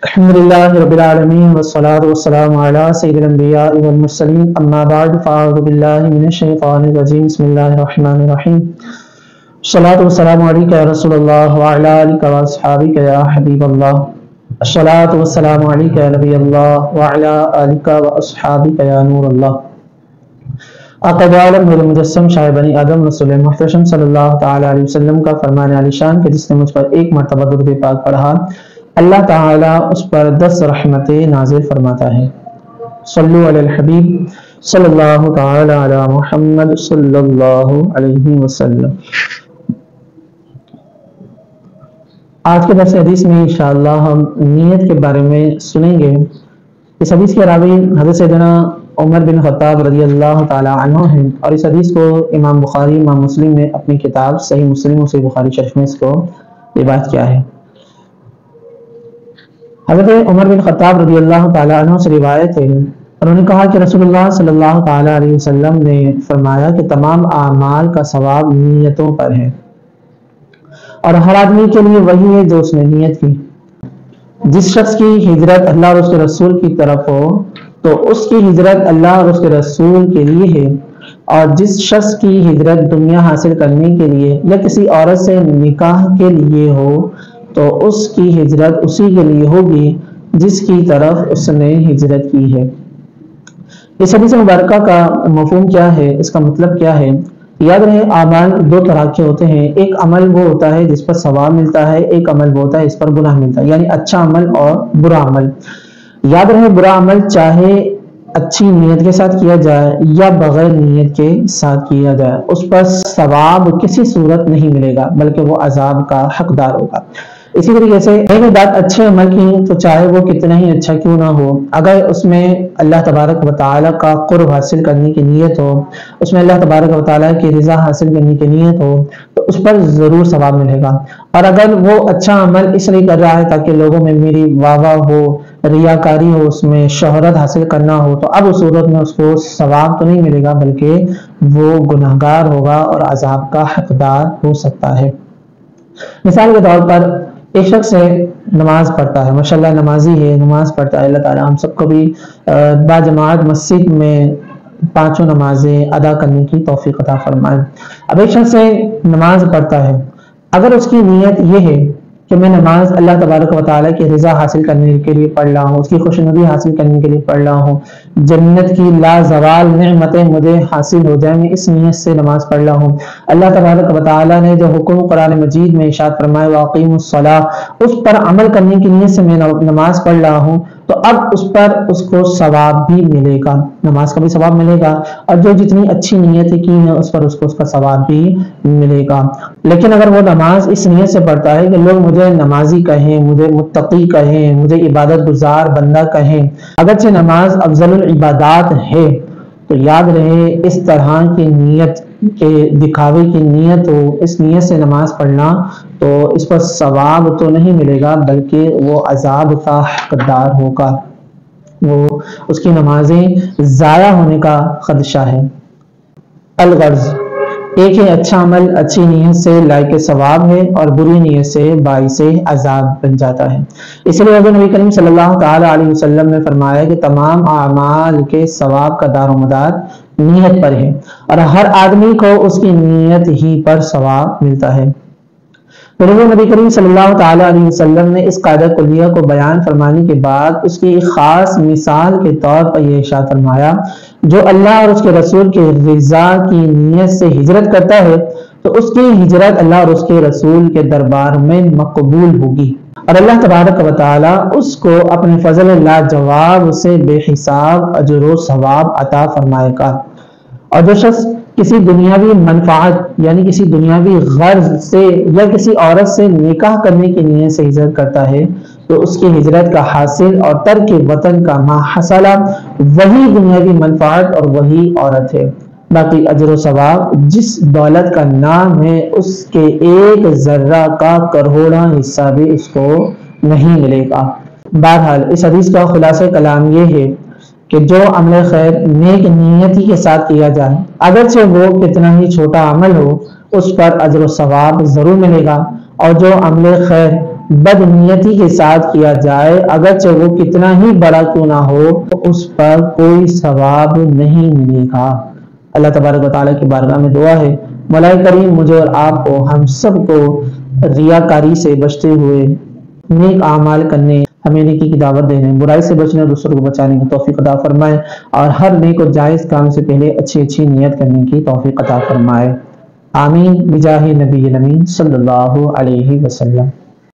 الحمدللہ رب العالمین والصلاة والسلام علی سید الانبیاء والمرسلین اما بعد فاعوذ باللہ من الشیطان الرجیم بسم اللہ الرحمن الرحیم الصلاة والسلام علیک یا رسول اللہ وعلی آلک واصحابک یا حبیب اللہ الصلاة والسلام علیک یا نبی اللہ وعلی آلک واصحابک یا نور اللہ آقا عالم مجسم شاہ بنی آدم رسول محتشم صلی اللہ تعالی علیہ وسلم کا فرمان علی شان کہ جس نے مجھ پر ایک مرتبہ درود پاک پڑھا اللہ تعالیٰ اس پر 10 رحمتیں نازل فرماتا ہے۔ صلو علی الحبیب صلی اللہ تعالی علی محمد صلی اللہ علیہ وسلم۔ آج کے درس حدیث میں انشاءاللہ ہم نیت کے بارے میں سنیں گے۔ اس حدیث کے راوی حضرت سیدنا عمر بن خطاب رضی اللہ تعالی عنہ ہیں، اور اس حدیث کو امام بخاری امام مسلم نے اپنی کتاب صحیح مسلم و صحیح بخاری شریف میں اس کو روایت کیا ہے۔ حضرت عمر بن خطاب رضی اللہ تعالی عنہ سے روایت ہے، انہوں نے کہا کہ رسول اللہ صلی اللہ تعالی علیہ وسلم نے فرمایا کہ تمام اعمال کا ثواب نیتوں پر ہے، اور ہر آدمی کے لیے وہی ہے جو اس نے نیت کی۔ جس شخص کی ہجرت اللہ اور اس کے رسول کی طرف ہو تو اس کی ہجرت اللہ اور اس کے رسول کے لیے ہے، اور جس شخص کی ہجرت دنیا حاصل کرنے کے لیے یا کسی عورت سے نکاح کے لیے ہو تو اس کی ہجرت اسی کے لیے ہوگی جس کی طرف اس نے ہجرت کی ہے۔ اس حدیث مبارکہ کا مفہوم کیا ہے، اس کا مطلب کیا ہے؟ یاد رہے اعمال دو طرح کے ہوتے ہیں، ایک عمل وہ ہوتا ہے جس پر ثواب ملتا ہے، ایک عمل وہ ہوتا ہے اس پر گناہ ملتا ہے، یعنی اچھا عمل اور برا عمل۔ یاد رہے برا عمل چاہے اچھی نیت کے ساتھ کیا جائے یا بغیر نیت کے ساتھ کیا جائے، اس پر ثواب کسی صورت نہیں ملے گا بلکہ وہ عذاب کا حقدار ہوگا۔ اسی طریقے سے ایک بات اچھے عمل کی تو چاہے وہ کتنا ہی اچھا کیوں نہ ہو، اگر اس میں اللہ تبارک و تعالیٰ کا قرب حاصل کرنے کی نیت ہو، اس میں اللہ تبارک و تعالیٰ کی رضا حاصل کرنے کی نیت ہو تو اس پر ضرور ثواب ملے گا۔ اور اگر وہ اچھا عمل اس لیے کر رہا ہے تاکہ لوگوں میں میری واہ واہ ہو، ریاکاری ہو، اس میں شہرت حاصل کرنا ہو، تو اب اس صورت میں اس کو ثواب تو نہیں ملے گا بلکہ وہ گناہگار ہوگا اور عذاب کا حقدار ہو سکتا ہے۔ مثال کے طور پر ایک شخص ہے، نماز پڑھتا ہے، ماشاءاللہ نمازی ہے، نماز پڑھتا ہے، اللہ تعالیٰ ہم سب کو بھی باجماعت مسجد میں 5 نمازیں ادا کرنے کی توفیق عطا فرمائے۔ اب ایک شخص ہے نماز پڑھتا ہے، اگر اس کی نیت یہ ہے کہ میں نماز اللہ تبارک و تعالیٰ کی رضا حاصل کرنے کے لیے پڑھ رہا ہوں، اس کی خوشنودی حاصل کرنے کے لیے پڑھ رہا ہوں، جنت کی لازوال نعمتیں مجھے حاصل ہو جائیں، میں اس نیت سے نماز پڑھ رہا ہوں۔ اللہ تبارک و تعالیٰ نے جو حکم قرآن مجید میں ارشاد فرمائے وَأَقِیمُوا الصَّلَاةَ، اس پر عمل کرنے کی نیت سے میں نماز پڑھ رہا ہوں، تو اب اس پر اس کو ثواب بھی ملے گا، نماز کا بھی ثواب ملے گا، اور جو جتنی اچھی نیتیں کی ہیں اس پر اس کو اس کا ثواب بھی ملے گا۔ لیکن اگر وہ نماز اس نیت سے پڑھتا ہے کہ لوگ مجھے نمازی کہیں، مجھے متقی کہیں، مجھے عبادت گزار بندہ کہیں، اگرچہ نماز افضل العبادات ہے، تو یاد رہے اس طرح کی نیت کے دکھاوے کی نیت ہو، اس نیت سے نماز پڑھنا تو اس پر ثواب تو نہیں ملے گا بلکہ وہ عذاب کا حقدار ہوگا، وہ اس کی نمازیں ضائع ہونے کا خدشہ ہے۔ الغرض ایک ہے اچھا عمل اچھی نیت سے لائق ثواب ہے، اور بری نیت سے باعث عذاب بن جاتا ہے۔ اس لیے حضرت نبی کریم صلی اللہ تعالی علیہ وسلم نے فرمایا کہ تمام اعمال کے ثواب کا دار و مدار نیت پر ہے، اور ہر آدمی کو اس کی نیت ہی پر ثواب ملتا ہے۔ پھر نبی کریم صلی اللہ تعالی علیہ وسلم نے اس قاعدہ کلیہ کو بیان فرمانے کے بعد اس کی خاص مثال کے طور پر یہ ارشاد فرمایا جو اللہ اور اس کے رسول کے رضا کی نیت سے ہجرت کرتا ہے تو اس کی ہجرت اللہ اور اس کے رسول کے دربار میں مقبول ہوگی، اور اللہ تبارک و تعالی اس کو اپنے فضل لاجواب سے بے حساب اجر و ثواب عطا فرمائے گا۔ اور جو شخص کسی دنیاوی منفعت یعنی کسی دنیاوی غرض سے یا کسی عورت سے نکاح کرنے کی نیت سے ہجرت کرتا ہے تو اس کی ہجرت کا حاصل اور ترک وطن کا ما حصل وہی دنیاوی منفعت اور وہی عورت ہے، باقی اجر و ثواب جس دولت کا نام ہے اس کے ایک ذرہ کا کروڑا حصہ بھی اس کو نہیں ملے گا۔ بہرحال اس حدیث کا خلاصہ کلام یہ ہے کہ جو عمل خیر نیک نیتی کے ساتھ کیا جائے، اگرچہ وہ کتنا ہی چھوٹا عمل ہو، اس پر اجر و ثواب ضرور ملے گا، اور جو عمل خیر بدنیتی کے ساتھ کیا جائے، اگرچہ وہ کتنا ہی بڑا کیوں نہ ہو، تو اس پر کوئی ثواب نہیں ملے گا۔ اللہ تبارک و تعالیٰ کی بارگاہ میں دعا ہے مولا کریم مجھے اور آپ کو، ہم سب کو ریاکاری سے بچتے ہوئے نیک اعمال کرنے، ہمیں نیکی کی دعوت دینے، برائی سے بچنے اور دوسروں کو بچانے کی توفیق عطا فرمائے، اور ہر نیک اور جائز کام سے پہلے اچھی نیت کرنے کی توفیق عطا فرمائے۔ آمین بجاہ نبی الامین صلی اللہ علیہ وسلم۔